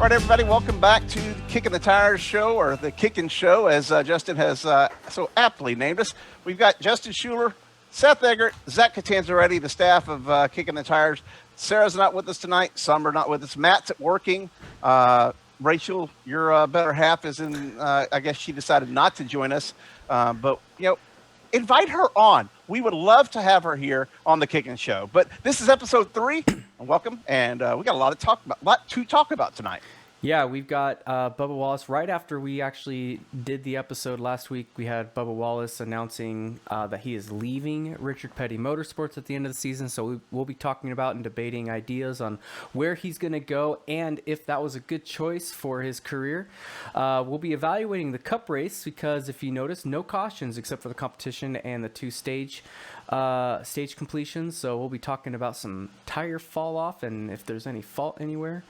All right, everybody, welcome back to the Kickin' the Tires show, or the Kickin' show, as Justin has so aptly named us. We've got Justin Schuler, Seth Eggert, Zach Catanzaretti, the staff of Kickin' the Tires. Sarah's not with us tonight. Summer not with us. Matt's at working. Rachel, your better half is in, I guess she decided not to join us. But, you know, invite her on. We would love to have her here on the Kickin' Show. But this is episode 3. Welcome. And we got a lot to talk about tonight. Yeah, we've got Bubba Wallace. Right after we actually did the episode last week, we had Bubba Wallace announcing that he is leaving Richard Petty Motorsports at the end of the season. So we'll be talking about and debating ideas on where he's going to go and if that was a good choice for his career. We'll be evaluating the Cup race because if you notice, no cautions except for the competition and the 2 stage completions. So we'll be talking about some tire fall off and if there's any fault anywhere.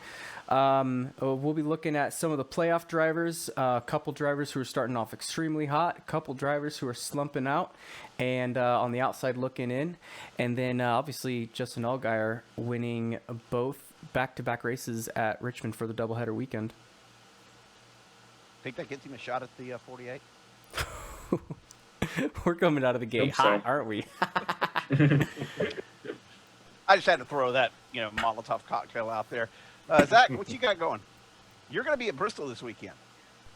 We'll be looking at some of the playoff drivers, a couple drivers who are starting off extremely hot, a couple drivers who are slumping out and on the outside looking in. And then obviously Justin Allgaier winning both back-to-back races at Richmond for the doubleheader weekend. Think that gets him a shot at the 48? We're coming out of the gate hot, aren't we? I just had to throw that, Molotov cocktail out there. Zach, what you got going? You're going to be at Bristol this weekend.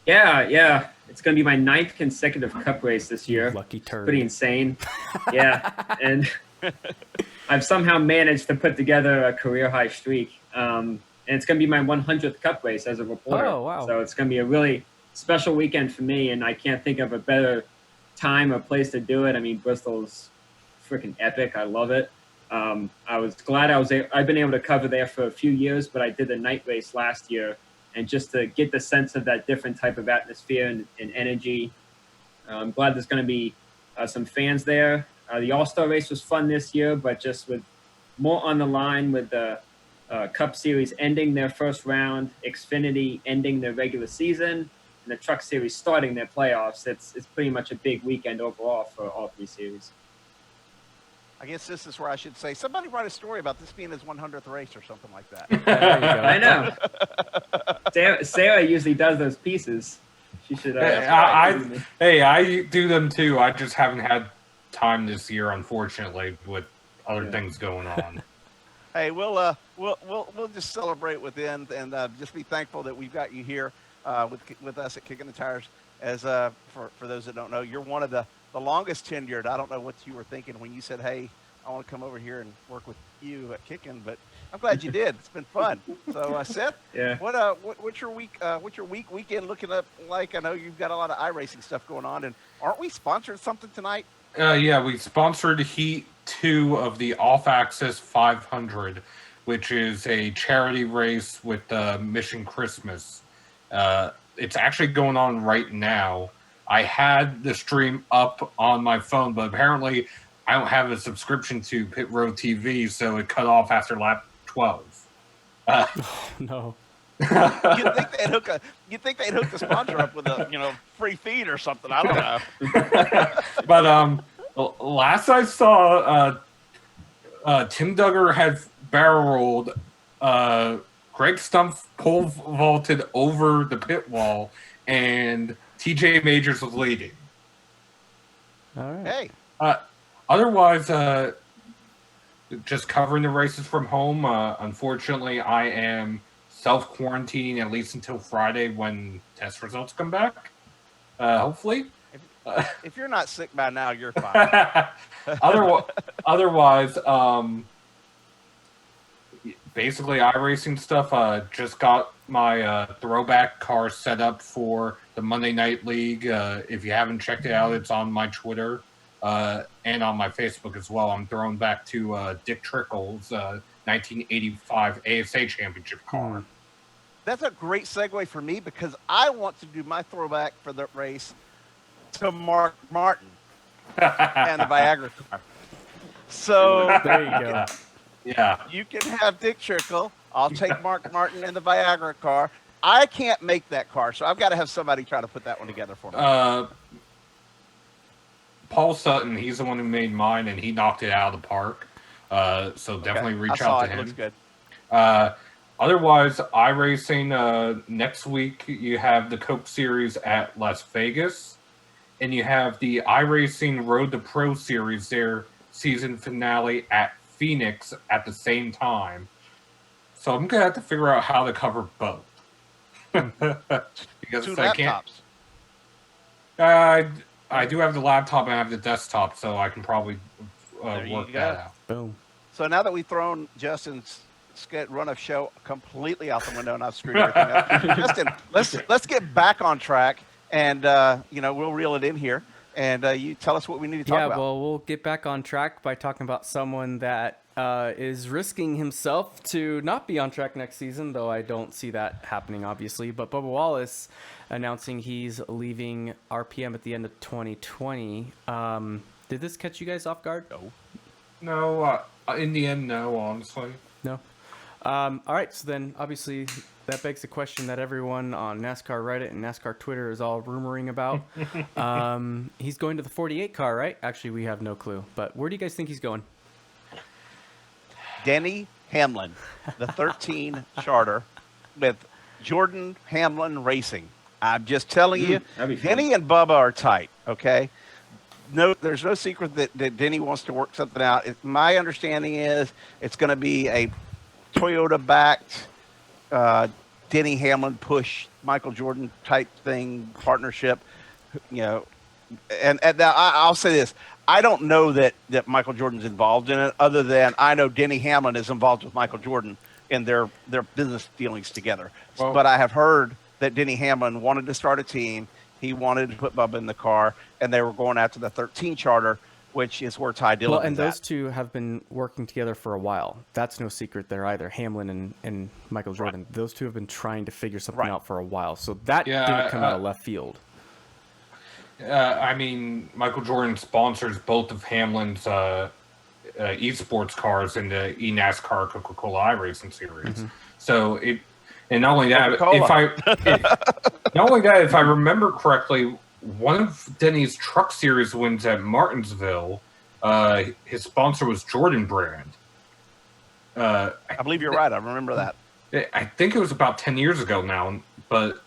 Yeah. It's going to be my 9th consecutive Cup race this year. Lucky turd. Pretty insane. Yeah. And I've somehow managed to put together a career high streak. And it's going to be my 100th Cup race as a reporter. Oh, wow. So it's going to be a really special weekend for me. And I can't think of a better time or place to do it. I mean, Bristol's freaking epic. I love it. I was glad I've been able to cover there for a few years, but I did the night race last year, and just to get the sense of that different type of atmosphere and energy. I'm glad there's going to be some fans there. The All-Star race was fun this year, but just with more on the line with the Cup Series ending their first round, Xfinity ending their regular season, and the Truck Series starting their playoffs. It's pretty much a big weekend overall for all 3 series. I guess this is where I should say, somebody write a story about this being his 100th race or something like that. I know. Sarah usually does those pieces. She should. I do them too. I just haven't had time this year, unfortunately, with other things going on. Hey, we'll just celebrate within and just be thankful that we've got you here with us at Kickin' the Tires. As for those that don't know, you're one of the longest tenured. I don't know what you were thinking when you said, "Hey, I want to come over here and work with you at Kickin'," but I'm glad you did. It's been fun. So, Seth, what's your weekend looking up like? I know you've got a lot of iRacing stuff going on, and aren't we sponsored something tonight? Yeah, we sponsored Heat 2 of the Off Access 500, which is a charity race with Mission Christmas. It's actually going on right now. I had the stream up on my phone, but apparently I don't have a subscription to Pit Road TV, so it cut off after lap 12. No. You'd think they'd hook the sponsor up with a free feed or something. I don't know. But last I saw, Tim Duggar had barrel rolled. Greg Stumpf pole vaulted over the pit wall, and TJ Majors was leading. All right. Hey. Otherwise, just covering the races from home. Unfortunately, I am self-quarantining at least until Friday when test results come back. Hopefully. If you're not sick by now, you're fine. Otherwise, basically iRacing stuff. Just got my throwback car set up for the Monday Night League. If you haven't checked it out, it's on my Twitter and on my Facebook as well. I'm throwing back to Dick Trickle's 1985 ASA Championship car. That's a great segue for me because I want to do my throwback for the race to Mark Martin and the Viagra car. So there you go. Yeah. You can have Dick Trickle. I'll take Mark Martin and the Viagra car. I can't make that car, so I've got to have somebody try to put that one together for me. Paul Sutton, he's the one who made mine, and he knocked it out of the park. So definitely reach out to him. It looks good. Otherwise, iRacing, next week you have the Coke Series at Las Vegas, and you have the iRacing Road to Pro Series, their season finale at Phoenix at the same time. So I'm going to have to figure out how to cover both. Because 2 I can't. laptops. I do have the laptop and I have the desktop, so I can probably work that out. Boom. So now that we've thrown Justin's run of show completely out the window and I've screwed everything up, Justin, let's get back on track, and we'll reel it in here, and you tell us what we need to talk about. Yeah, well, we'll get back on track by talking about someone that is risking himself to not be on track next season, though I don't see that happening, obviously. But Bubba Wallace announcing he's leaving RPM at the end of 2020. Did this catch you guys off guard? No, in the end, no, honestly. No. All right, so then obviously that begs the question that everyone on NASCAR Reddit and NASCAR Twitter is all rumoring about. He's going to the 48 car, right? Actually, we have no clue. But where do you guys think he's going? Denny Hamlin, the 13 charter with Jordan Hamlin Racing. I'm just telling you, Denny and Bubba are tight, okay? No, there's no secret that Denny wants to work something out. My understanding is it's going to be a Toyota-backed Denny Hamlin push Michael Jordan type thing partnership, And now I'll say this: I don't know that Michael Jordan's involved in it, other than I know Denny Hamlin is involved with Michael Jordan in their business dealings together. Well, but I have heard that Denny Hamlin wanted to start a team. He wanted to put Bubba in the car, and they were going after the 13 charter, which is where Ty Dillon is and those two have been working together for a while. That's no secret there either. Hamlin and Michael Jordan. Right. Those two have been trying to figure something out for a while. So that didn't come out of left field. I mean, Michael Jordan sponsors both of Hamlin's esports cars in the eNASCAR Coca-Cola iRacing series. Mm-hmm. So and not only that, if I remember correctly, one of Denny's Truck Series wins at Martinsville, his sponsor was Jordan Brand. I believe you're right. I remember that. I think it was about 10 years ago now, but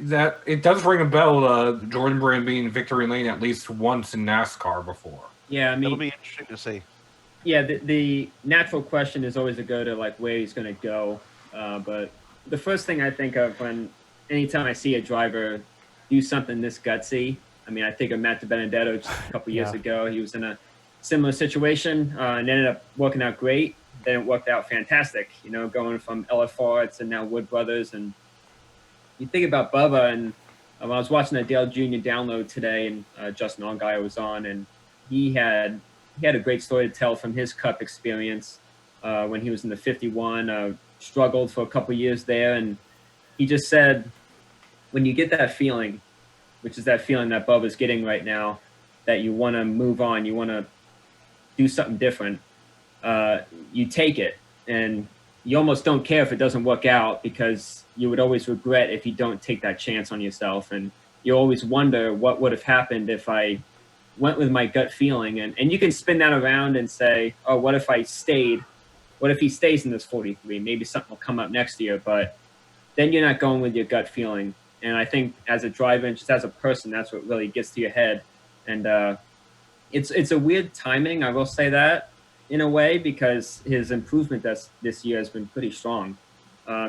that it does ring a bell. Jordan Brand being in victory lane at least once in NASCAR before. Yeah, I mean, it'll be interesting to see. Yeah, the natural question is always to go to like where he's going to go. But the first thing I think of anytime I see a driver do something this gutsy, I mean, I think of Matt DiBenedetto just a couple years ago. He was in a similar situation and ended up working out great. Then it worked out fantastic, going from LFR to now Wood Brothers. And you think about Bubba, and I was watching the Dale Jr. download today, and Justin Allgaier was on, and he had a great story to tell from his Cup experience when he was in the 51, struggled for a couple years there. And he just said, when you get that feeling, which is that feeling that Bubba's getting right now, that you want to move on, you want to do something different, you take it. And you almost don't care if it doesn't work out, because you would always regret if you don't take that chance on yourself. And you always wonder what would have happened if I went with my gut feeling. And you can spin that around and say, oh, what if I stayed? What if he stays in this 43? Maybe something will come up next year. But then you're not going with your gut feeling. And I think as a driver and just as a person, that's what really gets to your head. And it's a weird timing, I will say that, in a way, because his improvement this year has been pretty strong.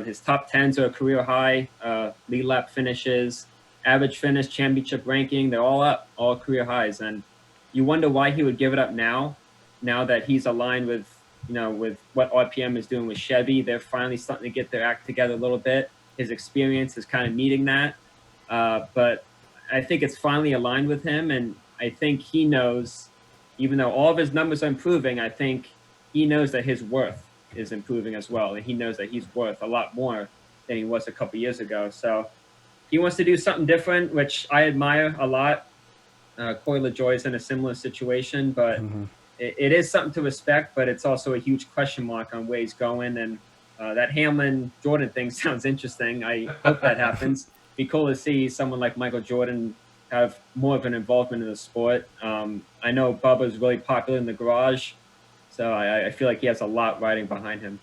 His top 10s are a career high, lead lap finishes, average finish, championship ranking, they're all up, all career highs. And you wonder why he would give it up now that he's aligned with, with what RPM is doing with Chevy. They're finally starting to get their act together a little bit. His experience is kind of needing that. But I think it's finally aligned with him. And I think he knows, even though all of his numbers are improving, I think he knows that his worth is improving as well. And he knows that he's worth a lot more than he was a couple years ago. So he wants to do something different, which I admire a lot. Corey LaJoie's in a similar situation, but it is something to respect, but it's also a huge question mark on where he's going. And that Hamlin-Jordan thing sounds interesting. I hope that happens. Be cool to see someone like Michael Jordan have more of an involvement in the sport. I know Bubba's really popular in the garage, so I feel like he has a lot riding behind him.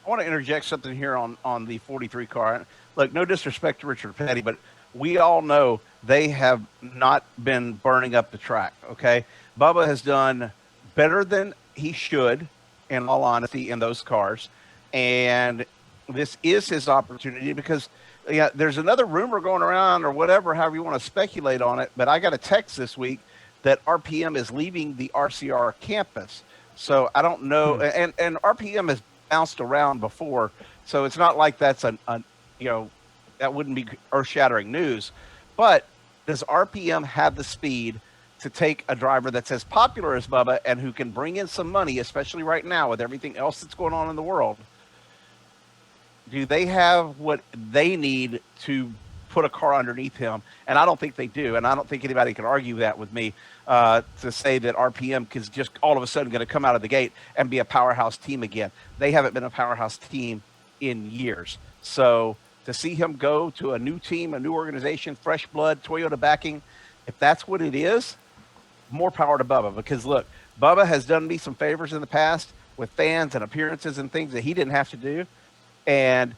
I want to interject something here on the 43 car. Look, no disrespect to Richard Petty, but we all know they have not been burning up the track. Okay, Bubba has done better than he should, in all honesty, in those cars, and this is his opportunity because yeah, there's another rumor going around or whatever, however you want to speculate on it. But I got a text this week that RPM is leaving the RCR campus. So I don't know, and RPM has bounced around before, so it's not like that's that wouldn't be earth-shattering news. But does RPM have the speed to take a driver that's as popular as Bubba and who can bring in some money, especially right now with everything else that's going on in the world? Do they have what they need to put a car underneath him? And I don't think they do, and I don't think anybody can argue that with me to say that RPM is just all of a sudden going to come out of the gate and be a powerhouse team again. They haven't been a powerhouse team in years. So to see him go to a new team, a new organization, fresh blood, Toyota backing, if that's what it is, more power to Bubba. Because, look, Bubba has done me some favors in the past with fans and appearances and things that he didn't have to do. And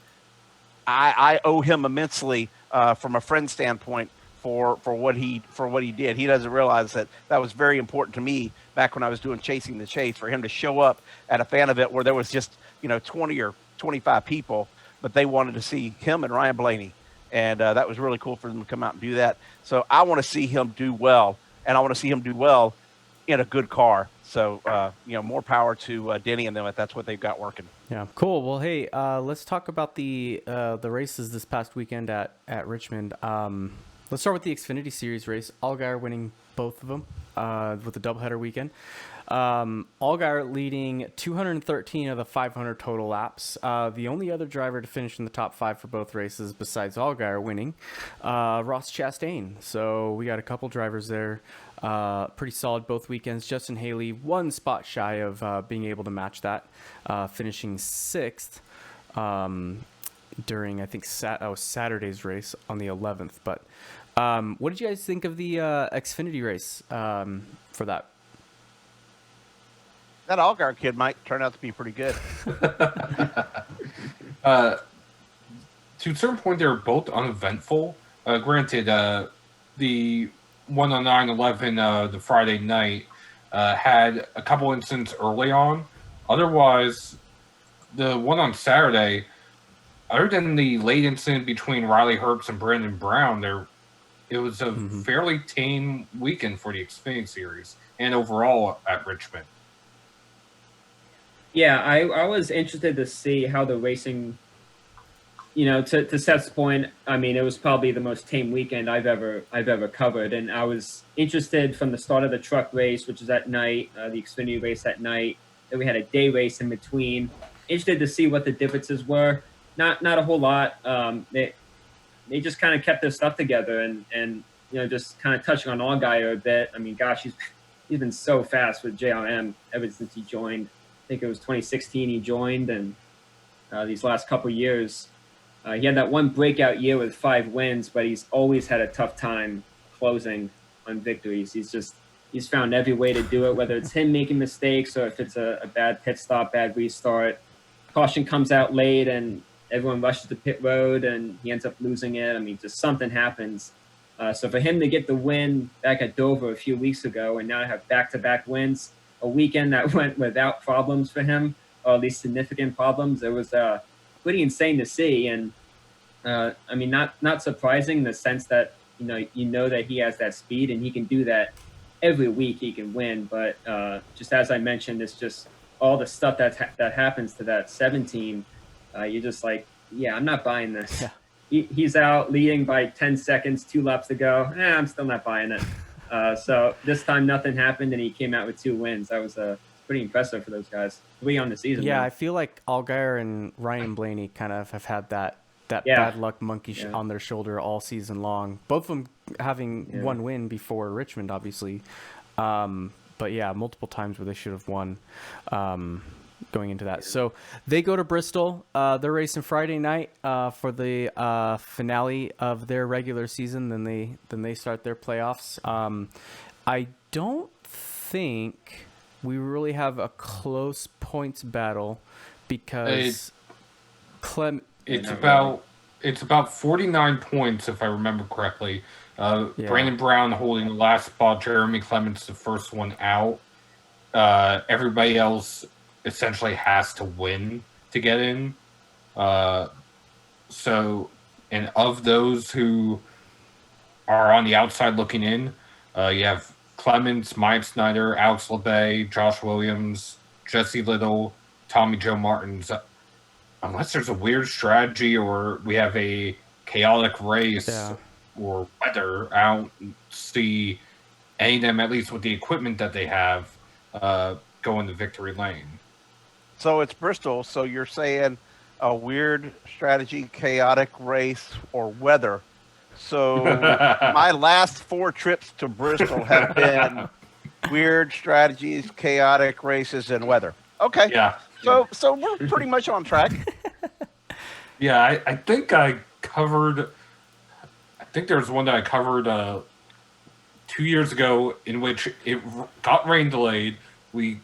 I owe him immensely from a friend standpoint for what he did. He doesn't realize that was very important to me back when I was doing Chasing the Chase, for him to show up at a fan event where there was just 20 or 25 people, but they wanted to see him and Ryan Blaney, and that was really cool for them to come out and do that. So I want to see him do well, and I want to see him do well in a good car. So more power to Denny and them if that's what they've got working. Yeah, cool. Well, hey, let's talk about the races this past weekend at Richmond. Let's start with the Xfinity Series race. Allgaier winning both of them with the doubleheader weekend. Allgaier leading 213 of the 500 total laps. The only other driver to finish in the top 5 for both races besides Allgaier winning, Ross Chastain. So we got a couple drivers there. Pretty solid both weekends. Justin Haley, one spot shy of being able to match that, finishing 6th during, I think, Saturday's race on the 11th. But what did you guys think of the Xfinity race for that? That Allgaier kid might turn out to be pretty good. To a certain point, they were both uneventful. Granted, the one on 9/11, the Friday night, had a couple incidents early on. Otherwise, the one on Saturday, other than the late incident between Riley Herbst and Brandon Brown, it was a fairly tame weekend for the Xfinity Series and overall at Richmond. Yeah, I was interested to see how the racing, to Seth's point, I mean, it was probably the most tame weekend I've ever covered. And I was interested from the start of the truck race, which is at night, the Xfinity race at night, then we had a day race in between. Interested to see what the differences were. Not a whole lot. They just kind of kept their stuff together and just kind of touching on Allgaier a bit. I mean, gosh, he's been so fast with JRM ever since he joined. I think it was 2016 he joined, and these last couple of years, he had that one breakout year with 5 wins, but he's always had a tough time closing on victories. He's found every way to do it, whether it's him making mistakes or if it's a bad pit stop, bad restart. Caution comes out late and everyone rushes to pit road and he ends up losing it. I mean, just something happens. So for him to get the win back at Dover a few weeks ago and now to have back-to-back wins, a weekend that went without problems for him, or at least significant problems, it was pretty insane to see. And I mean, not surprising in the sense that you know that he has that speed and he can do that every week. He can win, but just as I mentioned, it's just all the stuff that happens to that 17. You're just like, yeah, I'm not buying this. Yeah. He's out leading by 10 seconds, 2 laps to go. I'm still not buying it. So this time nothing happened and he came out with 2 wins. That was pretty impressive for those guys. 3 on the season. Yeah, man. I feel like Allgaier and Ryan Blaney kind of have had that bad luck monkey on their shoulder all season long. Both of them having one win before Richmond, obviously. But yeah, multiple times where they should have won going into that. So they go to Bristol. They're racing Friday night for the finale of their regular season. Then they start their playoffs. I don't think we really have a close points battle because It's about 49 points, if I remember correctly. Brandon Brown holding the last spot. Jeremy Clements the first one out. Everybody else essentially has to win to get in. And of those who are on the outside looking in, you have Clements, Mike Snyder, Alex LeBay, Josh Williams, Jesse Little, Tommy Joe Martins. Unless there's a weird strategy or we have a chaotic race or weather, I don't see any of them, at least with the equipment that they have, go into victory lane. So it's Bristol. So you're saying a weird strategy, chaotic race, or weather. So my last 4 trips to Bristol have been weird strategies, chaotic races, and weather. Okay. Yeah. So we're pretty much on track. Yeah, I think I covered. I think there was one that I covered 2 years ago in which it got rain delayed. We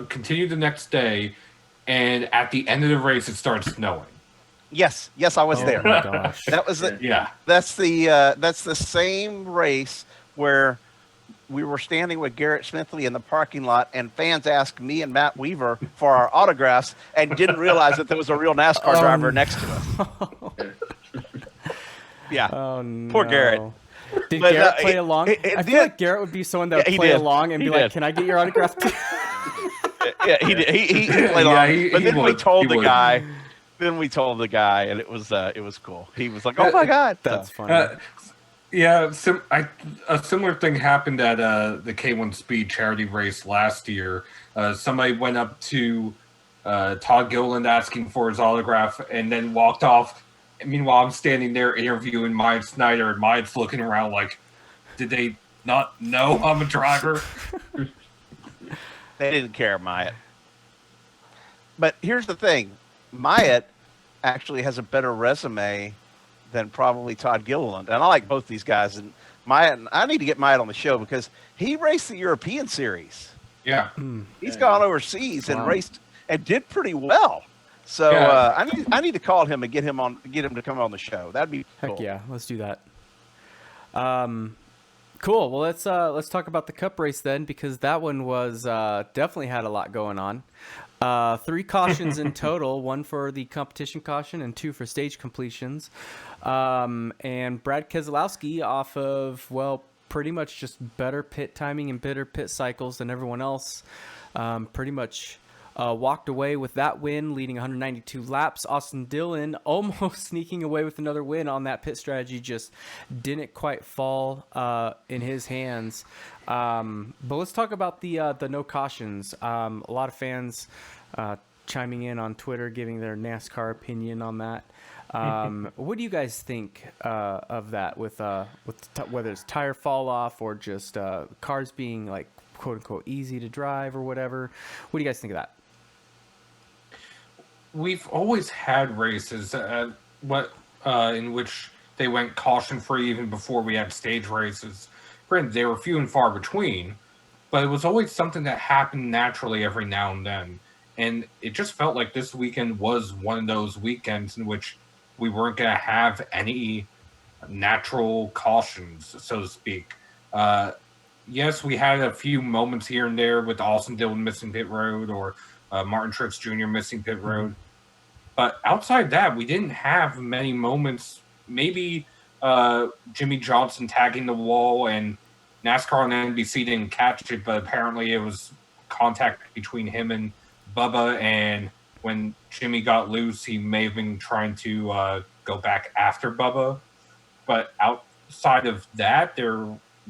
continued the next day, and at the end of the race, it started snowing. Yes, I was there. Oh my gosh. That was it. Yeah. That's the same race where we were standing with Garrett Smithley in the parking lot, and fans asked me and Matt Weaver for our autographs and didn't realize that there was a real NASCAR driver next to us. Yeah. Oh, no. Poor Garrett. Did But, Garrett play along? I feel like Garrett would be someone that would he play did. along and He be like, did. "Can I get your autograph?" Too? Yeah, he did. He played along. But then we told the guy. Then we told the guy, and it was cool. He was like, "Oh my god, That's funny. Yeah, a similar thing happened at the K1 Speed charity race last year. Somebody went up to Todd Gilliland asking for his autograph and then walked off. Meanwhile, I'm standing there interviewing Mike Snyder, and Mike's looking around like, did they not know I'm a driver? They didn't care, Myatt. But here's the thing. Myatt actually has a better resume than probably Todd Gilliland. And I like both these guys. And Myatt, I need to get Myatt on the show because he raced the European Series. Yeah. He's gone overseas and raced and did pretty well. So I need to call him and get him to come on the show. That'd be cool. Heck yeah, let's do that. Cool. Well, let's talk about the Cup race then, because that one was definitely had a lot going on. 3 cautions in total, 1 for the competition caution and 2 for stage completions. And Brad Keselowski, off of, well, pretty much just better pit timing and better pit cycles than everyone else, pretty much walked away with that win, leading 192 laps. Austin Dillon almost sneaking away with another win on that pit strategy, just didn't quite fall in his hands. But let's talk about the no cautions. A lot of fans chiming in on Twitter, giving their NASCAR opinion on that. What do you guys think of that, with whether it's tire fall off or just cars being like quote unquote easy to drive or whatever? What do you guys think of that? We've always had races in which they went caution free even before we had stage races. Granted, they were few and far between, but it was always something that happened naturally every now and then. And it just felt like this weekend was one of those weekends in which we weren't going to have any natural cautions, so to speak. Yes, we had a few moments here and there with Austin Dillon missing pit road or Martin Truex Jr. missing pit road. But outside that, we didn't have many moments. Maybe Jimmy Johnson tagging the wall, and NASCAR on NBC didn't catch it, but apparently it was contact between him and Bubba, and when Jimmy got loose, he may have been trying to go back after Bubba. But outside of that, there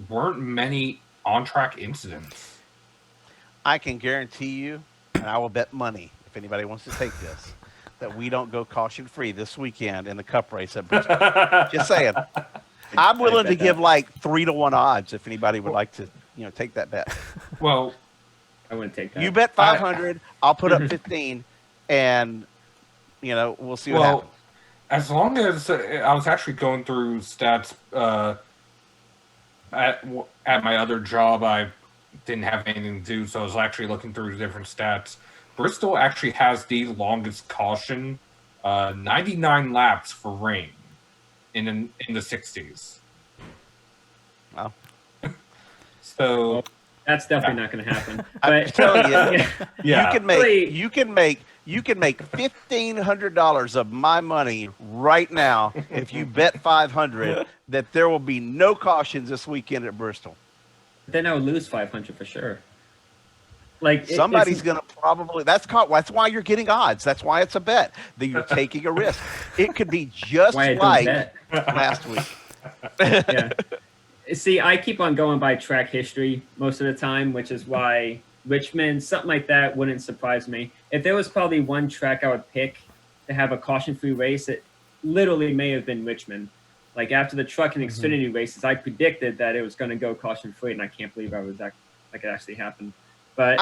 weren't many on-track incidents. I can guarantee you, and I will bet money, if anybody wants to take this, that we don't go caution-free this weekend in the Cup race at Bristol. Just saying. I'm willing to give like 3-1 odds if anybody would like to, take that bet. Well, I wouldn't take that. You bet 500, I'll put up 15, and we'll see what happens. As long as I was actually going through stats at my other job, I didn't have anything to do, so I was actually looking through different stats. Bristol actually has the longest caution 99 laps for rain in the 60s. Wow. So That's definitely not going to happen. I'm But telling you, yeah, you can make $1,500 of my money right now if you bet 500 that there will be no cautions this weekend at Bristol. then I would lose 500 for sure. Like Somebody's going to probably that's why you're getting odds. That's why it's a bet that you're taking a risk. It could be just why I don't like bet. last week. Yeah. See, I keep on going by track history most of the time, which is why Richmond, something like that, wouldn't surprise me. If there was probably one track I would pick to have a caution-free race, it literally may have been Richmond. Like after the truck and Xfinity races, I predicted that it was going to go caution-free, and I can't believe it actually happened. But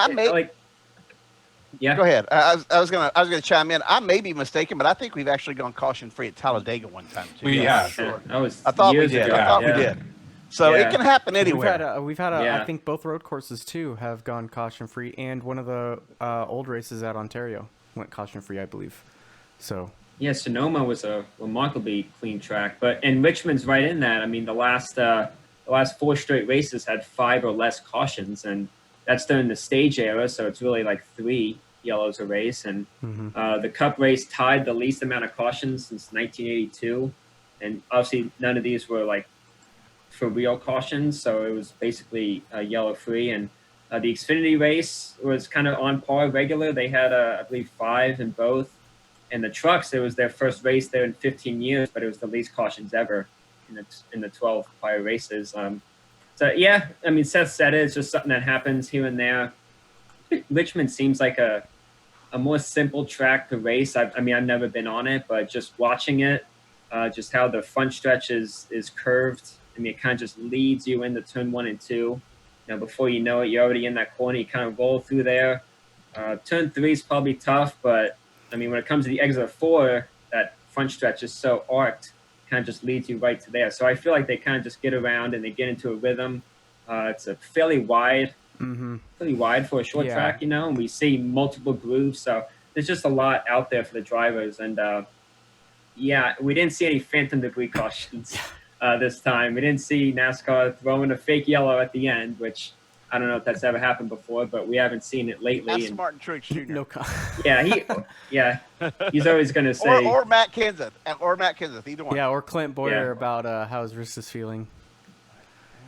yeah. Go ahead. I was gonna chime in. I may be mistaken, but I think we've actually gone caution free at Talladega one time too. Yeah. Sure. I thought we did. We did. So it can happen anywhere. We've had I think both road courses too have gone caution free, and one of the old races at Ontario went caution free, I believe. So yeah, Sonoma was a remarkably clean track, and Richmond's right in that. I mean, the last 4 straight races had 5 or less cautions, and that's during the stage era, so it's really like 3 yellows a race. And the Cup race tied the least amount of cautions since 1982, and obviously none of these were like for real cautions, so it was basically yellow free. And the Xfinity race was kind of on par regular. They had I believe 5 in both. And the trucks, it was their first race there in 15 years, but it was the least cautions ever in the 12 prior races. So yeah, I mean, Seth said it's just something that happens here and there. Richmond seems like a more simple track to race. I mean, I've never been on it, but just watching it, just how the front stretch is curved. I mean, it kind of just leads you into turn 1 and 2. You know, before you know it, you're already in that corner. You kind of roll through there. Turn 3 is probably tough, but I mean, when it comes to the exit of 4, that front stretch is so arced, kind of just leads you right to there. So I feel like they kind of just get around and they get into a rhythm. It's a fairly wide for a short track, you know, and we see multiple grooves. So there's just a lot out there for the drivers. And yeah, we didn't see any phantom debris cautions this time. We didn't see NASCAR throwing a fake yellow at the end, which I don't know if that's ever happened before, but we haven't seen it lately. That's Martin Truex Jr. no. He's always going to say, or Matt Kenseth, either one. Yeah, or Clint Boyer about how his wrist is feeling.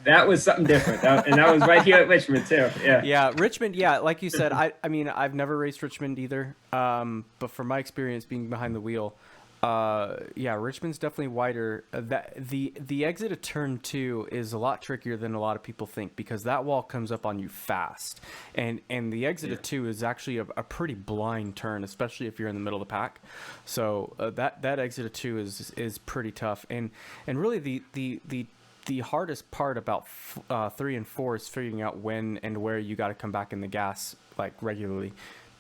That was something different, and that was right here at Richmond too. Yeah, Richmond. Yeah, like you said, I mean, I've never raced Richmond either, but from my experience being behind the wheel, Richmond's definitely wider. The exit of turn 2 is a lot trickier than a lot of people think, because that wall comes up on you fast, and the exit of 2 is actually a pretty blind turn, especially if you're in the middle of the pack. So that exit of 2 is pretty tough, and really the hardest part about 3 and 4 is figuring out when and where you got to come back in the gas like regularly,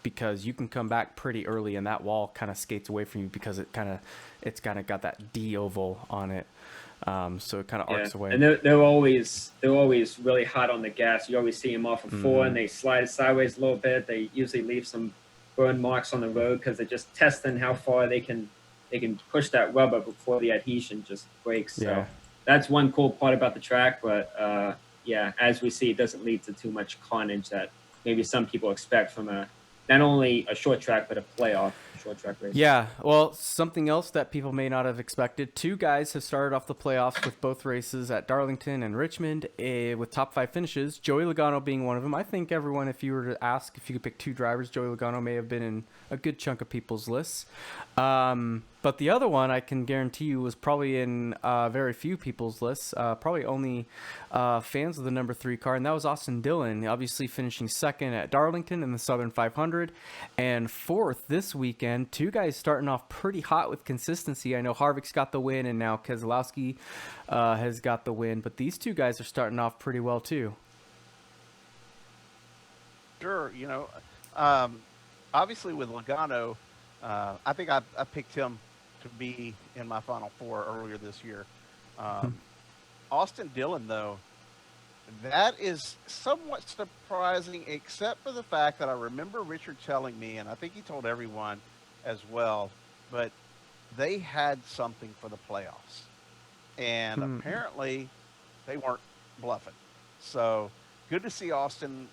because you can come back pretty early and that wall kind of skates away from you because it's kind of got that D oval on it, so it kind of arcs away. And they're always really hot on the gas. You always see them off of 4 and they slide sideways a little bit. They usually leave some burn marks on the road because they're just testing how far they can push that rubber before the adhesion just breaks. So that's one cool part about the track, but as we see, it doesn't lead to too much carnage that maybe some people expect from not only a short track, but a playoff short track race. Yeah, well, something else that people may not have expected. 2 guys have started off the playoffs with both races at Darlington and Richmond with top 5 finishes, Joey Logano being one of them. I think everyone, if you were to ask if you could pick 2 drivers, Joey Logano may have been in a good chunk of people's lists. But the other one, I can guarantee you, was probably in very few people's lists, probably only fans of the number 3 car, and that was Austin Dillon, obviously finishing 2nd at Darlington in the Southern 500, and 4th this weekend. 2 guys starting off pretty hot with consistency. I know Harvick's got the win, and now Keselowski has got the win, but these 2 guys are starting off pretty well too. Sure, you know, obviously with Logano, I think I picked him to be in my Final 4 earlier this year. Austin Dillon, though, that is somewhat surprising, except for the fact that I remember Richard telling me, and I think he told everyone as well, but they had something for the playoffs, and apparently they weren't bluffing. So good to see Austin,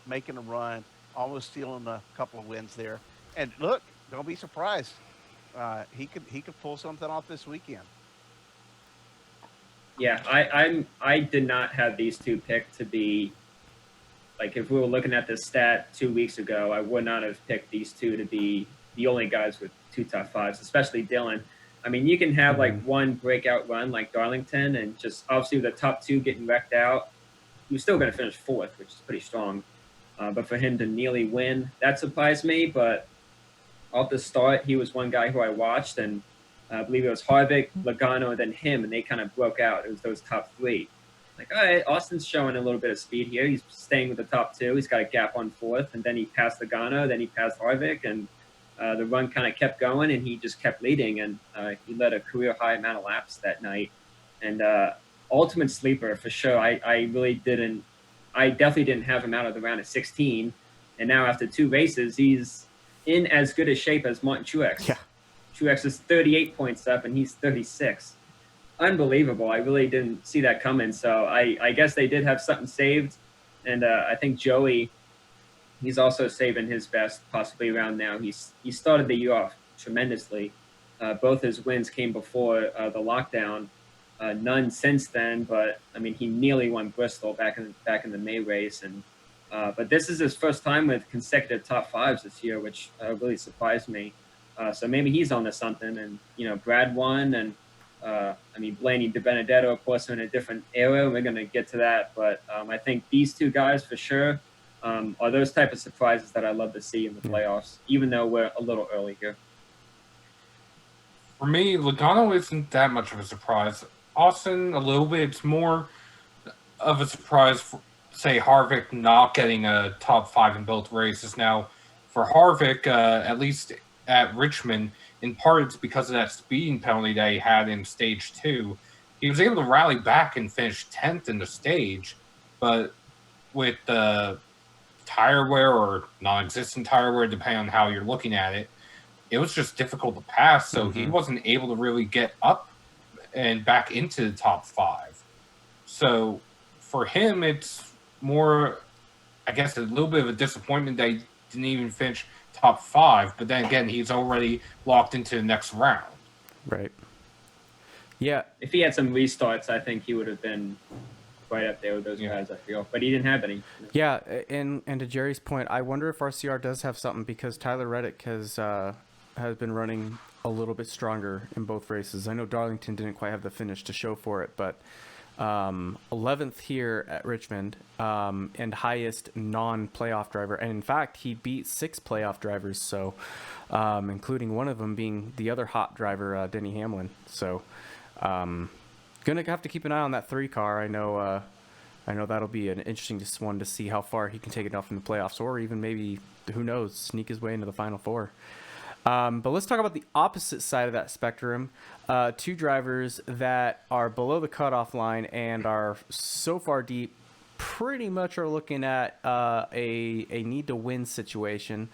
making a run, almost stealing a couple of wins there. And look, don't be surprised. He could pull something off this weekend. Yeah, I did not have these two picked to be, like, if we were looking at this stat 2 weeks ago, I would not have picked these two to be the only guys with 2 top 5s, especially Dillon. I mean, you can have like one breakout run like Darlington, and just obviously with the top 2 getting wrecked out, he was still going to finish 4th, which is pretty strong. But for him to nearly win, that surprised me. But off the start, he was one guy who I watched, and I believe it was Harvick, Logano, and then him, and they kind of broke out. It was those top 3. Like, all right, Austin's showing a little bit of speed here. He's staying with the top 2. He's got a gap on 4th, and then he passed Logano, then he passed Harvick, and the run kind of kept going, and he just kept leading, and he led a career-high amount of laps that night. And ultimate sleeper for sure. I definitely didn't have him out of the round at 16, and now after 2 races, he's in as good a shape as Martin Truex. Yeah. Truex is 38 points up, and he's 36. Unbelievable. I really didn't see that coming. So I guess they did have something saved. And I think Joey, he's also saving his best possibly around now. He started the year off tremendously. Both his wins came before the lockdown. None since then, but I mean, he nearly won Bristol back in the May race. And but this is his first time with consecutive top 5s this year, which really surprised me. So maybe he's on to something. And, Brad won, and Blaney, DiBenedetto, of course, are in a different era. We're going to get to that. But I think these 2 guys for sure are those type of surprises that I love to see in the playoffs, even though we're a little early here. For me, Logano isn't that much of a surprise. Austin, a little bit. It's more of a surprise for, say, Harvick not getting a top 5 in both races. Now, for Harvick, at least at Richmond, in part it's because of that speeding penalty that he had in stage 2. He was able to rally back and finish 10th in the stage, but with the tire wear or non-existent tire wear, depending on how you're looking at it, it was just difficult to pass, so he wasn't able to really get up and back into the top 5. So for him, it's more, I guess, a little bit of a disappointment that he didn't even finish top 5, but then again, he's already locked into the next round. Right. Yeah. If he had some restarts, I think he would have been right up there with those guys, I feel. But he didn't have any. Yeah, and to Jerry's point, I wonder if RCR does have something, because Tyler Reddick has been running a little bit stronger in both races. I know Darlington didn't quite have the finish to show for it, but 11th here at Richmond, and highest non-playoff driver. And in fact, he beat 6 playoff drivers, so including one of them being the other hot driver, Denny Hamlin. So gonna have to keep an eye on that 3 car. I know that'll be an interesting one to see how far he can take it off in the playoffs, or even maybe, who knows, sneak his way into the Final 4. But let's talk about the opposite side of that spectrum. 2 drivers that are below the cutoff line and are so far deep, pretty much are looking at a need to win situation.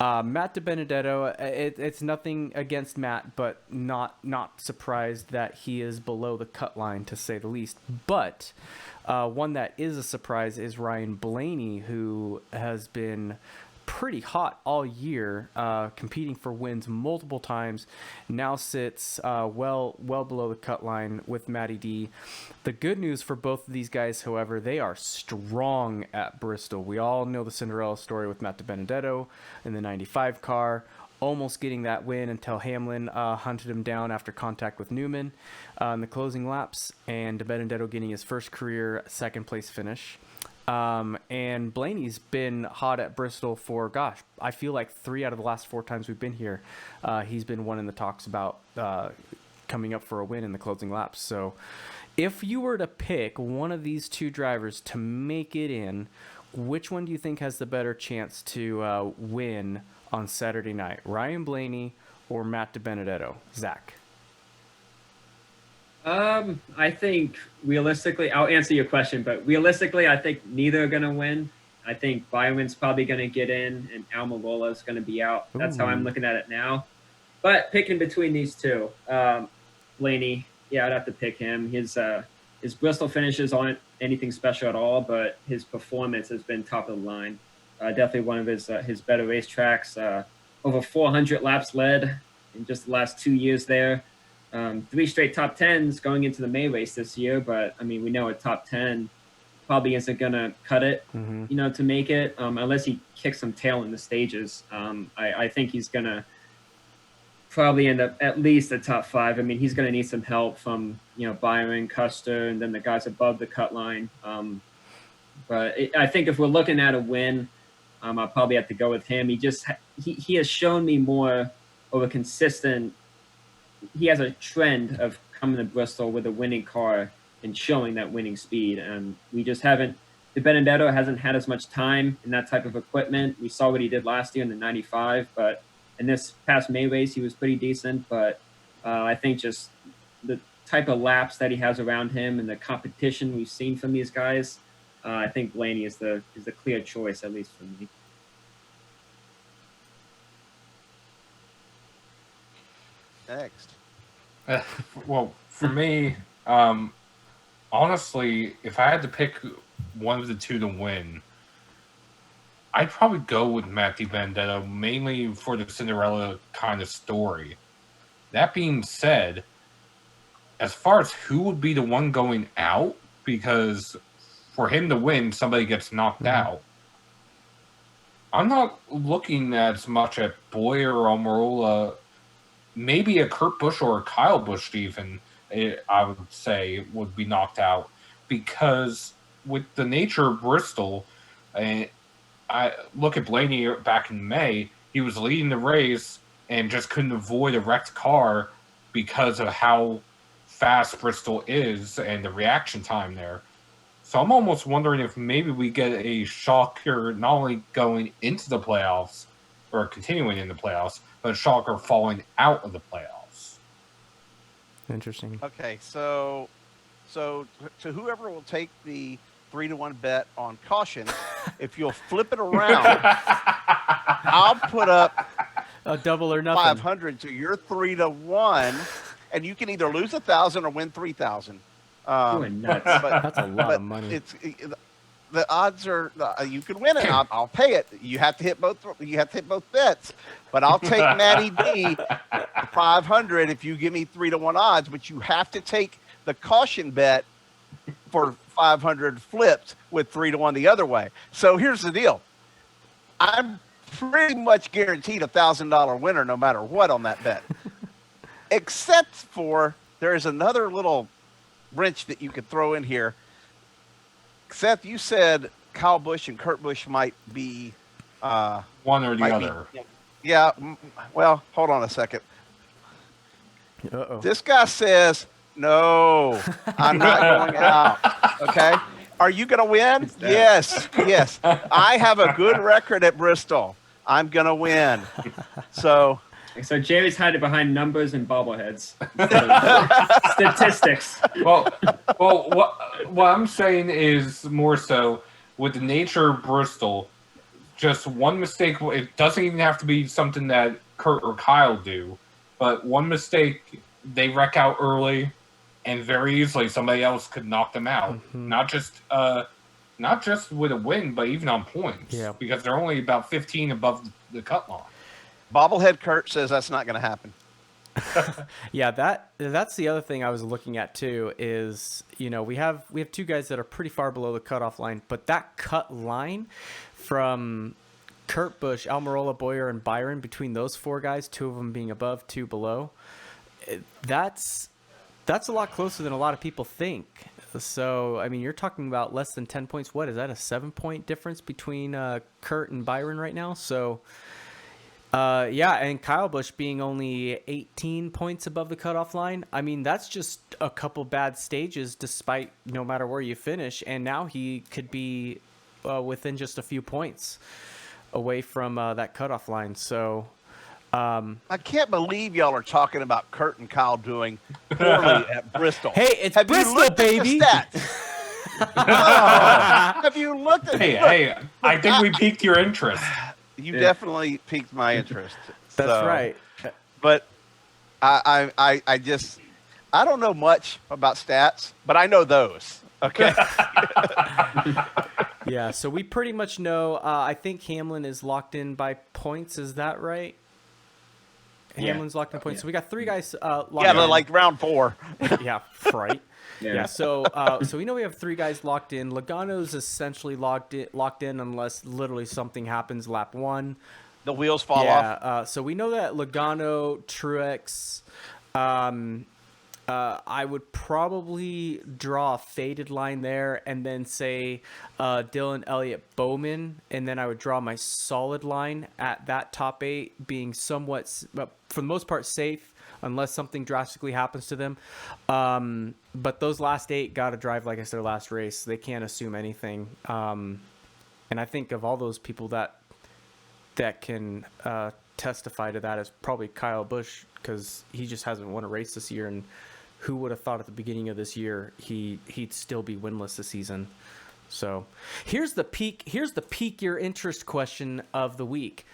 Matt DiBenedetto, it's nothing against Matt, but not surprised that he is below the cut line, to say the least. But one that is a surprise is Ryan Blaney, who has been pretty hot all year, competing for wins multiple times, now sits well below the cut line with Matty D. The good news for both of these guys, however, they are strong at Bristol. We all know the Cinderella story with Matt DiBenedetto in the 95 car, almost getting that win until Hamlin hunted him down after contact with Newman in the closing laps, and DiBenedetto getting his first career second place finish. And Blaney's been hot at Bristol for, I feel like 3 out of the last 4 times we've been here. He's been one in the talks about coming up for a win in the closing laps. So if you were to pick one of these 2 drivers to make it in, which one do you think has the better chance to win on Saturday night? Ryan Blaney or Matt DiBenedetto? Zach? I think realistically, I'll answer your question, but realistically, I think neither are going to win. I think Byron's probably going to get in and Almirola is going to be out. That's how I'm looking at it now. But picking between these two, Blaney, yeah, I'd have to pick him. His Bristol finishes aren't anything special at all, but his performance has been top of the line. Definitely one of his better racetracks. Over 400 laps led in just the last 2 years there. 3 straight top 10s going into the May race this year, but I mean, we know a top 10 probably isn't gonna cut it, to make it, unless he kicks some tail in the stages. I think he's gonna probably end up at least a top 5. I mean, he's gonna need some help from Byron, Custer, and then the guys above the cut line. But I think if we're looking at a win, I'll probably have to go with him. He has shown me more of a consistent. He has a trend of coming to Bristol with a winning car and showing that winning speed, and we just haven't. DiBenedetto hasn't had as much time in that type of equipment. We saw what he did last year in the 95, but in this past May race, he was pretty decent. But I think just the type of laps that he has around him and the competition we've seen from these guys, I think Blaney is the clear choice, at least for me. Next. Well, for me, honestly, if I had to pick one of the two to win, I'd probably go with Matt DiBenedetto, mainly for the Cinderella kind of story. That being said, as far as who would be the one going out, because for him to win, somebody gets knocked out. I'm not looking as much at Boyer or Almirola. Maybe a Kurt Busch or a Kyle Busch even, I would say, would be knocked out. Because with the nature of Bristol, I look at Blaney back in May, he was leading the race and just couldn't avoid a wrecked car because of how fast Bristol is and the reaction time there. So I'm almost wondering if maybe we get a shocker not only going into the playoffs or continuing in the playoffs, but a shocker falling out of the playoffs. Interesting. Okay, so to whoever will take the 3-1 bet on caution, if you'll flip it around, I'll put up A double or nothing. 500 to your 3-1, and you can either lose 1,000 or win 3,000. You're nuts. That's a lot of money. The odds are you could win it. I'll pay it. You have to hit both. You have to hit both bets. But I'll take Matty D 500 if you give me 3-1 odds. But you have to take the caution bet for 500 flipped with 3-1 the other way. So here's the deal. I'm pretty much guaranteed $1,000 winner no matter what on that bet, except for there is another little wrench that you could throw in here. Seth, you said Kyle Busch and Kurt Busch might be one or the other. Yeah. Well, hold on a second. Uh-oh. This guy says, no, I'm not going out. Okay. Are you going to win? Yes. Yes. I have a good record at Bristol. I'm going to win. So Jerry's hiding behind numbers and bobbleheads. Statistics. Well, what I'm saying is more so with the nature of Bristol, just one mistake. It doesn't even have to be something that Kurt or Kyle do, but one mistake, they wreck out early, and very easily somebody else could knock them out. Mm-hmm. Not just with a win, but even on points. Yeah. Because they're only about 15 above the cut line. bobblehead Kurt says that's not going to happen. Yeah, that's the other thing I was looking at too is, we have two guys that are pretty far below the cutoff line, but that cut line from Kurt Busch, Almirola, Boyer, and Byron, between those 4 guys, 2 of them being above, 2 below, that's a lot closer than a lot of people think. So, I mean, you're talking about less than 10 points. What is that, a 7-point difference between Kurt and Byron right now? So, and Kyle Busch being only 18 points above the cutoff line. I mean, that's just a couple bad stages despite no matter where you finish. And now he could be within just a few points away from that cutoff line. So I can't believe y'all are talking about Kurt and Kyle doing poorly at Bristol. Hey, it's Have Bristol, you looked baby. At the stats? Have you looked at Hey, I think we piqued your interest. You definitely piqued my interest. That's right. But I don't know much about stats, but I know those. Okay. Yeah, so we pretty much know. I think Hamlin is locked in by points. Is that right? Yeah. Hamlin's locked in points. So we got 3 guys locked Yeah, in. like round 4. Yeah, right. Yeah. Yeah, so we know we have 3 guys locked in. Logano's essentially locked in unless literally something happens lap 1. The wheels fall off. Yeah, so we know that Logano, Truex, I would probably draw a faded line there and then say Dillon, Elliott, Bowman, and then I would draw my solid line at that top 8 being somewhat, for the most part, safe unless something drastically happens to them. But those last 8 got to drive like it's their last race. They can't assume anything. And I think of all those people that can testify to that is probably Kyle Busch, because he just hasn't won a race this year, and who would have thought at the beginning of this year he'd still be winless this season. So here's the peak your interest question of the week.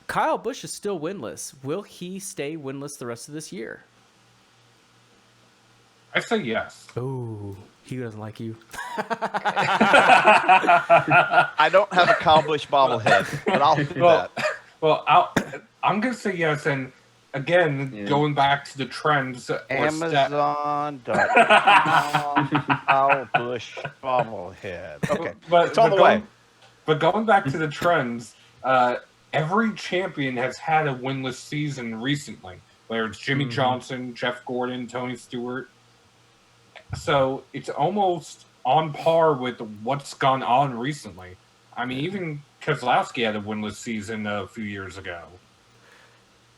Kyle Busch is still winless. Will he stay winless the rest of this year? I say yes. Oh, he doesn't like you. I don't have a Kyle Busch bobblehead, but I'll do that. Well, I'm going to say yes. And again, going back to the trends. Amazon.com Kyle Busch bobblehead. Okay, it's on the way. But going back to the trends, every champion has had a winless season recently, whether it's Jimmy Johnson, Jeff Gordon, Tony Stewart. So it's almost on par with what's gone on recently. I mean, even Keselowski had a winless season a few years ago.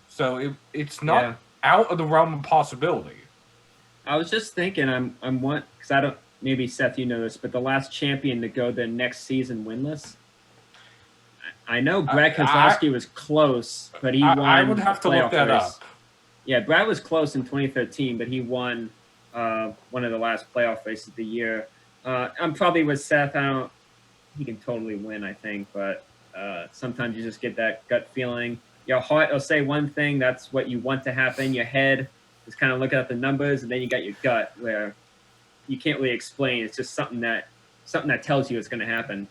So it's not out of the realm of possibility. I was just thinking, I'm one, because I don't, maybe Seth, you know this, but the last champion to go the next season winless. I know Brad Keselowski was close, but he won. I would have to look that up. Yeah, Brad was close in 2013, but he won one of the last playoff races of the year. I'm probably with Seth. He can totally win, I think, but sometimes you just get that gut feeling. Your heart will say one thing, that's what you want to happen. Your head is kind of looking at the numbers, and then you got your gut where you can't really explain. It's just something that tells you it's going to happen.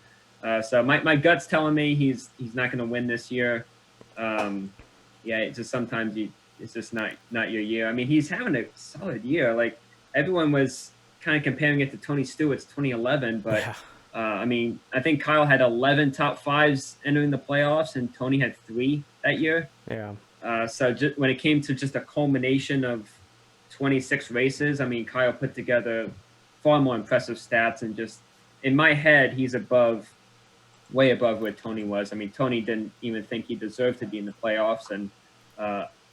So my gut's telling me he's not going to win this year. It's just sometimes it's just not your year. I mean, he's having a solid year. Like, everyone was kind of comparing it to Tony Stewart's 2011, but I mean, I think Kyle had 11 top 5s entering the playoffs, and Tony had 3 that year. Yeah. So just, when it came to just a culmination of 26 races, I mean, Kyle put together far more impressive stats, and just in my head, he's way above where Tony was. I mean, Tony didn't even think he deserved to be in the playoffs, and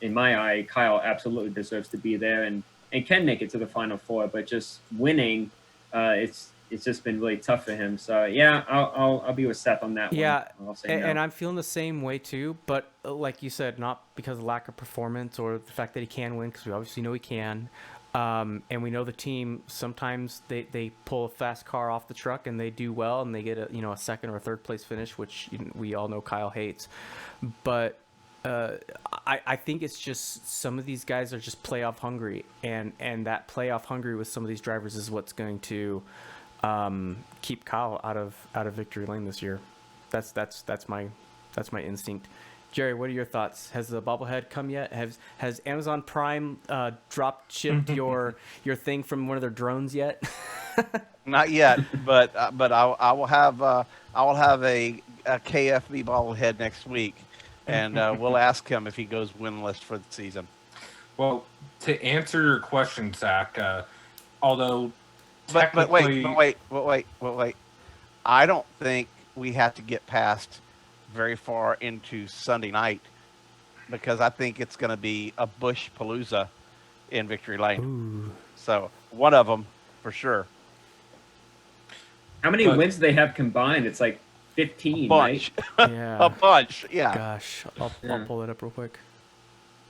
in my eye, Kyle absolutely deserves to be there and can make it to the Final Four. But just winning, it's just been really tough for him. So yeah, I'll be with Seth on that one. Yeah, I'll say no. and I'm feeling the same way too. But like you said, not because of lack of performance or the fact that he can win, because we obviously know he can. And we know the team, sometimes they pull a fast car off the truck and they do well and they get a second or third place finish, which we all know Kyle hates. But I think it's just some of these guys are just playoff hungry, and that playoff hungry with some of these drivers is what's going to keep Kyle out of victory lane this year. That's my instinct. Jerry, what are your thoughts? Has the bobblehead come yet? Has Amazon Prime shipped your thing from one of their drones yet? Not yet, but I will have a KFB bobblehead next week, and we'll ask him if he goes winless for the season. Well, to answer your question, Zach, although but wait, I don't think we have to get past very far into Sunday night, because I think it's going to be a Busch Palooza in Victory Lane. Ooh. So one of them for sure. How many wins do they have combined? It's like 15, bunch. right? Yeah. A bunch, yeah. Gosh, I'll pull it up real quick.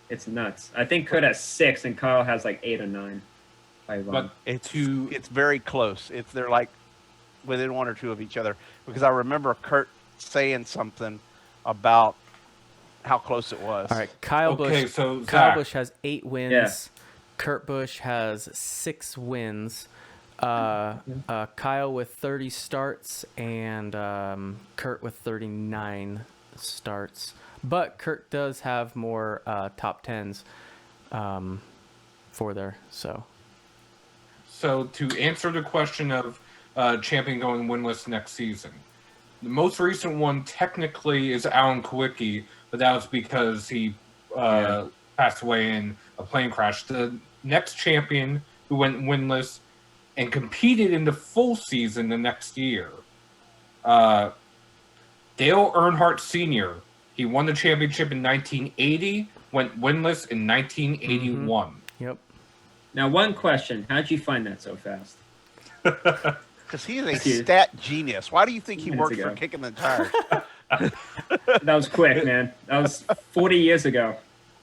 It's nuts. I think Kurt has 6 and Kyle has like 8 or 9. But it's very close. They're like within 1 or 2 of each other, because I remember Kurt saying something about how close it was. All right, Kyle Okay, Busch. so Kyle Zach. Busch has 8 wins. Yeah. Kurt Busch has 6 wins. Kyle with 30 starts and Kurt with 39 starts. But Kurt does have more top 10s for there. So to answer the question of champion going winless next season, the most recent one technically is Alan Kulwicki, but that was because he passed away in a plane crash. The next champion who went winless and competed in the full season the next year, Dale Earnhardt Sr. He won the championship in 1980, went winless in 1981. yep. Now, one question: how'd you find that so fast? Because he is a stat genius. Why do you think he Minutes worked ago. for Kickin' the Tires? That was quick, man. That was 40 years ago.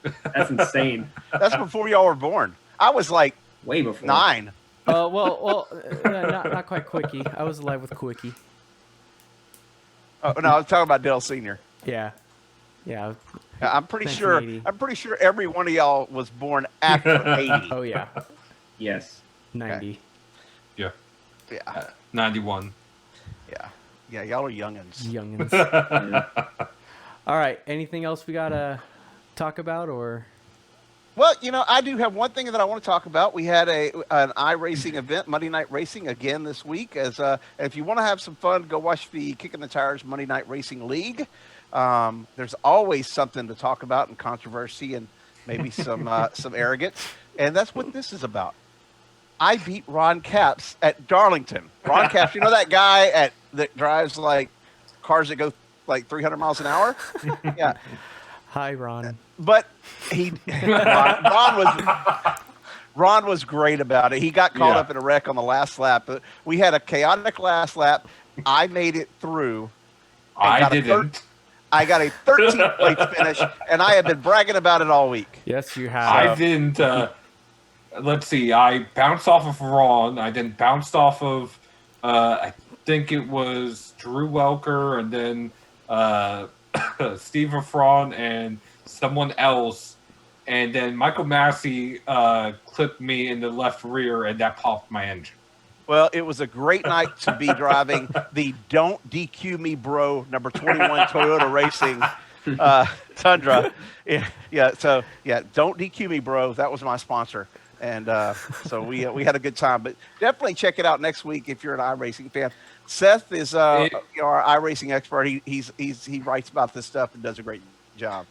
That's insane. That's before y'all were born. I was like Way before. 9. Not quite Quickie. I was alive with Quickie. Oh, no, I was talking about Dale Sr. Yeah. I'm pretty sure. 1980. I'm pretty sure every one of y'all was born after 80. Oh yeah. Yes. 90. Yeah, Yeah, 91. yeah. Y'all are youngins. Youngins. Yeah. All right. Anything else we gotta talk about or? Well, I do have one thing that I want to talk about. We had an iRacing event, Monday Night Racing, again this week. If you want to have some fun, go watch the Kickin' the Tires Monday Night Racing League. There's always something to talk about and controversy and maybe some arrogance, and that's what this is about. I beat Ron Capps at Darlington. Ron Capps, that guy that drives like cars that go like 300 miles an hour? Yeah. Hi, Ron. But Ron was great about it. He got caught up in a wreck on the last lap. But we had a chaotic last lap. I made it through. I didn't. I got a 13th place finish, and I have been bragging about it all week. Yes, you have. I didn't. Let's see. I bounced off of Ron. I then bounced off of. I think it was Drew Welker, and then Steve Affron and someone else, and then Michael Massey clipped me in the left rear, and that popped my engine. Well, it was a great night to be driving the Don't DQ Me Bro number 21 Toyota Racing Tundra. So Don't DQ Me Bro. That was my sponsor. And so we had a good time. But definitely check it out next week if you're an iRacing fan. Seth is our iRacing expert. He writes about this stuff and does a great job.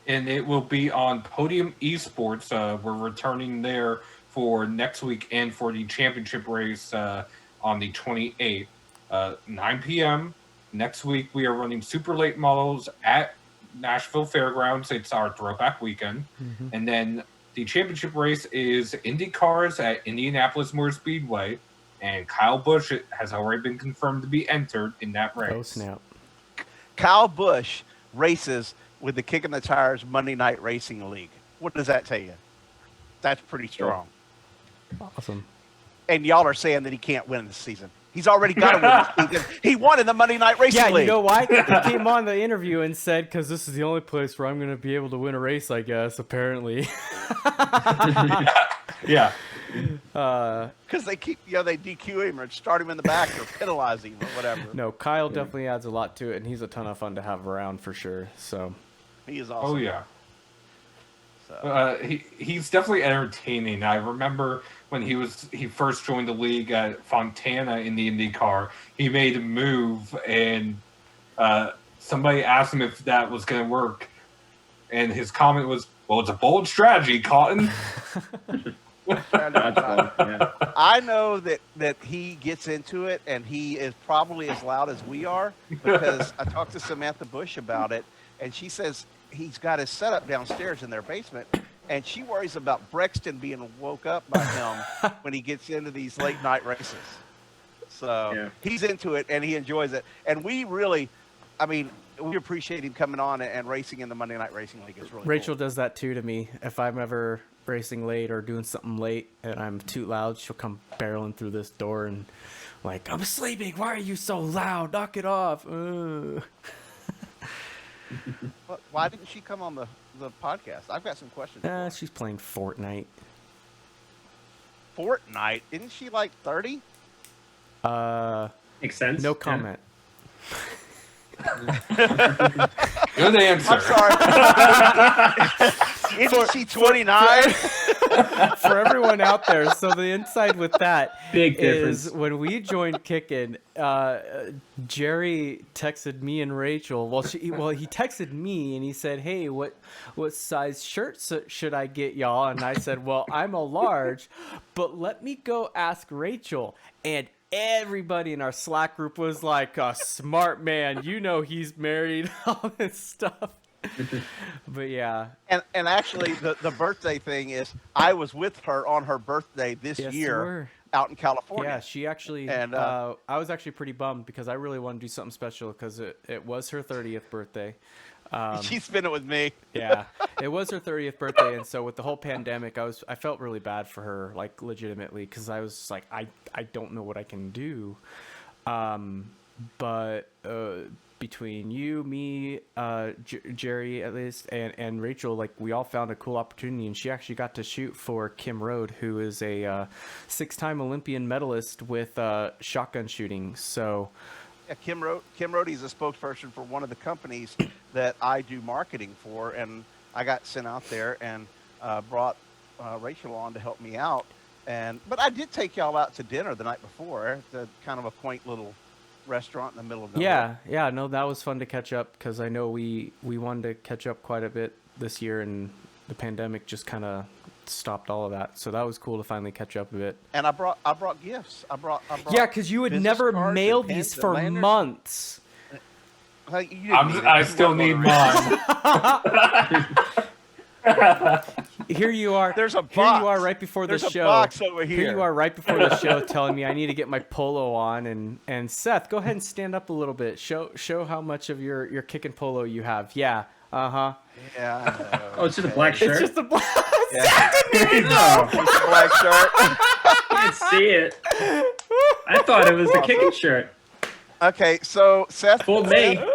And it will be on Podium Esports. We're returning there for next week and for the championship race on the 28th, 9 p.m. Next week, we are running super late models at Nashville Fairgrounds. It's our throwback weekend. Mm-hmm. And then the championship race is Indy Cars at Indianapolis Motor Speedway. And Kyle Busch has already been confirmed to be entered in that race. Oh, snap. Kyle Busch races with the Kickin' the Tires Monday Night Racing League. What does that tell you? That's pretty strong. Awesome. And y'all are saying that he can't win this season. He's already got to win this season. He won in the Monday Night Racing League. Yeah, you know why? He came on the interview and said, because this is the only place where I'm going to be able to win a race, I guess, apparently. Yeah. Because they keep, they DQ him or start him in the back or penalize him or whatever. No, Kyle definitely adds a lot to it, and he's a ton of fun to have around for sure. So he is awesome. Oh, yeah. So. He's definitely entertaining. I remember when he first joined the league at Fontana in the IndyCar, he made a move, and somebody asked him if that was going to work, and his comment was, "Well, it's a bold strategy, Cotton." I know that he gets into it, and he is probably as loud as we are, because I talked to Samantha Bush about it, and she says he's got his setup downstairs in their basement, and she worries about Brexton being woke up by him when he gets into these late night races. So he's into it, and he enjoys it. And we really, we appreciate him coming on and racing in the Monday Night Racing League. It's really Rachel cool. does that too to me. If I'm ever racing late or doing something late and I'm too loud, she'll come barreling through this door and like, "I'm sleeping. Why are you so loud? Knock it off." Why didn't she come on the podcast? I've got some questions. for her. She's playing Fortnite. Fortnite, isn't she like 30? Makes sense. No Yeah. comment. Good answer. I'm sorry. Isn't she 29? For everyone out there, so the inside with that Big is difference. when we joined Kickin, Jerry texted me and Rachel. Well, he texted me and he said, "Hey, what size shirt should I get y'all?" And I said, "Well, I'm a large, but let me go ask Rachel." And everybody in our Slack group was like, "A smart man, you know he's married," all this stuff. But yeah. And actually, the birthday thing is, I was with her on her birthday this Yes, you year were. out in California. Yeah, she actually, And, I was actually pretty bummed because I really wanted to do something special because it was her 30th birthday. She spent it with me. Yeah, it was her 30th birthday, and so with the whole pandemic, I felt really bad for her, like legitimately, because I was like, I don't know what I can do, but between you, me, Jerry at least, and Rachel, like we all found a cool opportunity, and she actually got to shoot for Kim Rode, who is a 6-time Olympian medalist with shotgun shooting. So. Yeah, Kim Rohde's a spokesperson for one of the companies that I do marketing for, and I got sent out there and brought Rachel on to help me out. But I did take y'all out to dinner the night before at the kind of a quaint little restaurant in the middle of nowhere. Yeah, no, that was fun to catch up because I know we wanted to catch up quite a bit this year, and the pandemic just kind of stopped all of that. So that was cool to finally catch up a bit. And I brought gifts. I brought Yeah, because you would business never cards mail and these pens and for lanyards. months. Like, you didn't need it. I You still weren't need gonna mine. Here you are. There's a Here box. you are right before There's the a show. box over Here here. you are right before the show telling me I need to get my polo on, and Seth, go ahead and stand up a little bit. Show how much of your Kickin' polo you have. Yeah. Uh-huh. Yeah, I know. Oh, it's just a black shirt. It's just a black. Yeah. No, It's a black shirt. I didn't see it. I thought it was the Kickin' shirt. Okay, so Seth. Fooled me. Seth,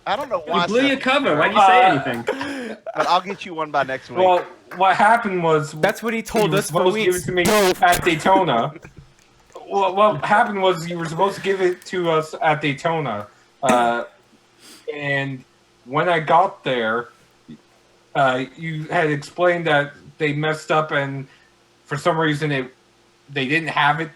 I don't know why. You blew Seth- your cover. Why'd you say anything? But I'll get you one by next week. Well, what happened was That's what he you told were us for supposed to give it weeks. to me at Daytona. Well, what happened was you were supposed to give it to us at Daytona, and when I got there, you had explained that they messed up, and for some reason they didn't have it,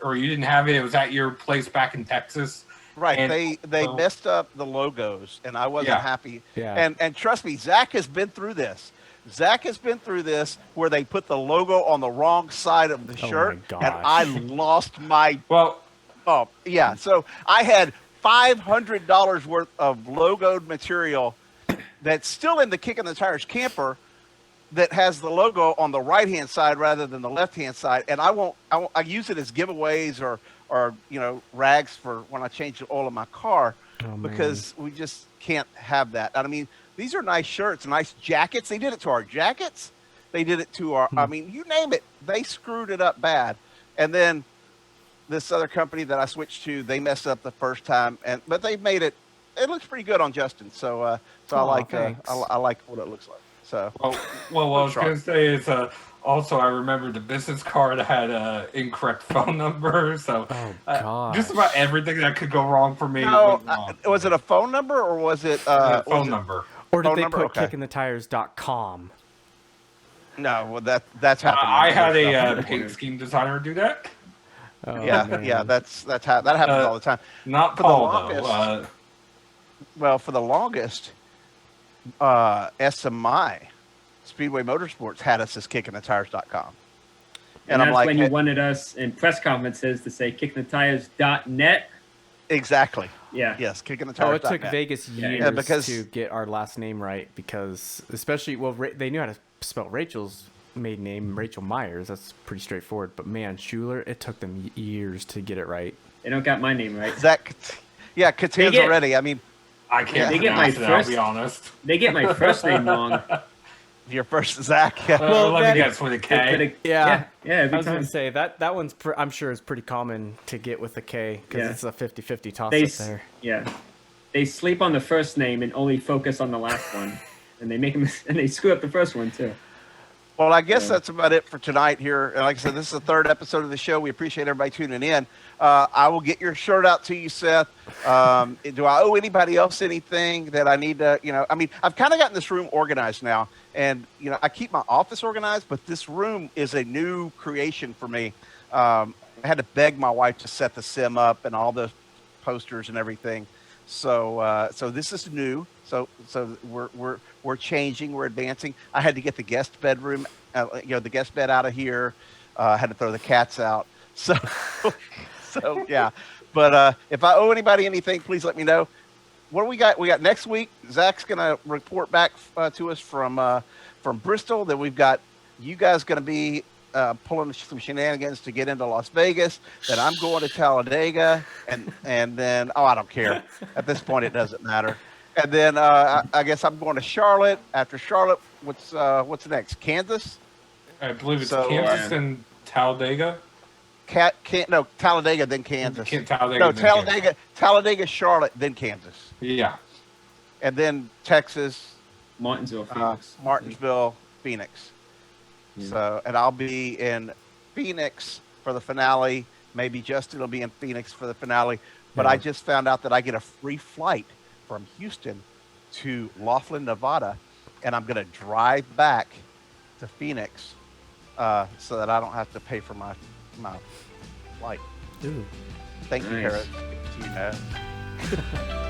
or you didn't have it. It was at your place back in Texas. Right, And- they messed up the logos, and I wasn't Yeah. happy. Yeah. And trust me, Zach has been through this. Zach has been through this where they put the logo on the wrong side of the Oh shirt, my and gosh. I lost my. Well, Oh yeah, so I had $500 worth of logoed material that's still in the Kickin' the Tires camper that has the logo on the right hand side rather than the left hand side, and I use it as giveaways or rags for when I change the oil in my car, Oh, man. because we just can't have that. And I mean, these are nice shirts, nice jackets. They did it to our jackets. They did it to our. I mean, you name it. They screwed it up bad. And then this other company that I switched to, they messed up the first time, but they made it. It looks pretty good on Justin. So I Aw, like thanks. I like what it looks like. So what I was going to say is also I remember the business card had a incorrect phone number, so Oh, gosh. just about everything that could go wrong for me. no, went wrong. was it a phone number or was it Phone number? Or did phone they number? put Okay. kickinthetires.com? No, well that's happened. I had a Stuff. paint scheme designer do that. Oh, Yeah, man. yeah, that happens all the time. Not For the Paul longest- though. Well, for the longest, SMI, Speedway Motorsports, had us as kickinthetires.com. And I'm that's like, when you wanted us in press conferences to say kickinthetires.net. exactly. Yeah. Yes, Oh, it kickinthetires.net. took Vegas years Yeah, because- to get our last name right because, especially, well, they knew how to spell Rachel's maiden name, Rachel Myers. That's pretty straightforward. But man, Schuler, it took them years to get it right. They don't got my name right. Zach, yeah, Catanza get- already. I mean, I can't They get my pronounce it, I'll first- be honest. They get my first name wrong. your first Zach. Well, let that- me guess with a They K. could've- Yeah. Yeah, I every was going time. to say that one's, I'm sure, is pretty common to get with a K because Yeah. it's a 50-50 toss They up s- there. Yeah. they sleep on the first name and only focus on the last one, and they make them and they screw up the first one too. Well, I guess that's about it for tonight here. And like I said, this is the third episode of the show. We appreciate everybody tuning in. I will get your shirt out to you, Seth. Do I owe anybody else anything that I need to, I mean, I've kind of gotten this room organized now. And, I keep my office organized, but this room is a new creation for me. I had to beg my wife to set the sim up and all the posters and everything. So this is new. So we're changing, we're advancing. I had to get the guest bedroom, the guest bed out of here. I had to throw the cats out. So yeah. But if I owe anybody anything, please let me know. What do we got? We got next week. Zach's gonna report back to us from Bristol. Then we've got you guys gonna be pulling some shenanigans to get into Las Vegas. Then I'm going to Talladega, and then I don't care. At this point, it doesn't matter. And then I guess I'm going to Charlotte. After Charlotte, what's next? Kansas? I believe it's Kansas and Talladega. Talladega, then Kansas. Talladega, Charlotte, then Kansas. Yeah. And then Texas. Martinsville, Phoenix. Yeah. So, and I'll be in Phoenix for the finale. Maybe Justin will be in Phoenix for the finale. But I just found out that I get a free flight from Houston to Laughlin, Nevada, and I'm going to drive back to Phoenix so that I don't have to pay for my flight. Ooh. Thank you, Nice. Harris.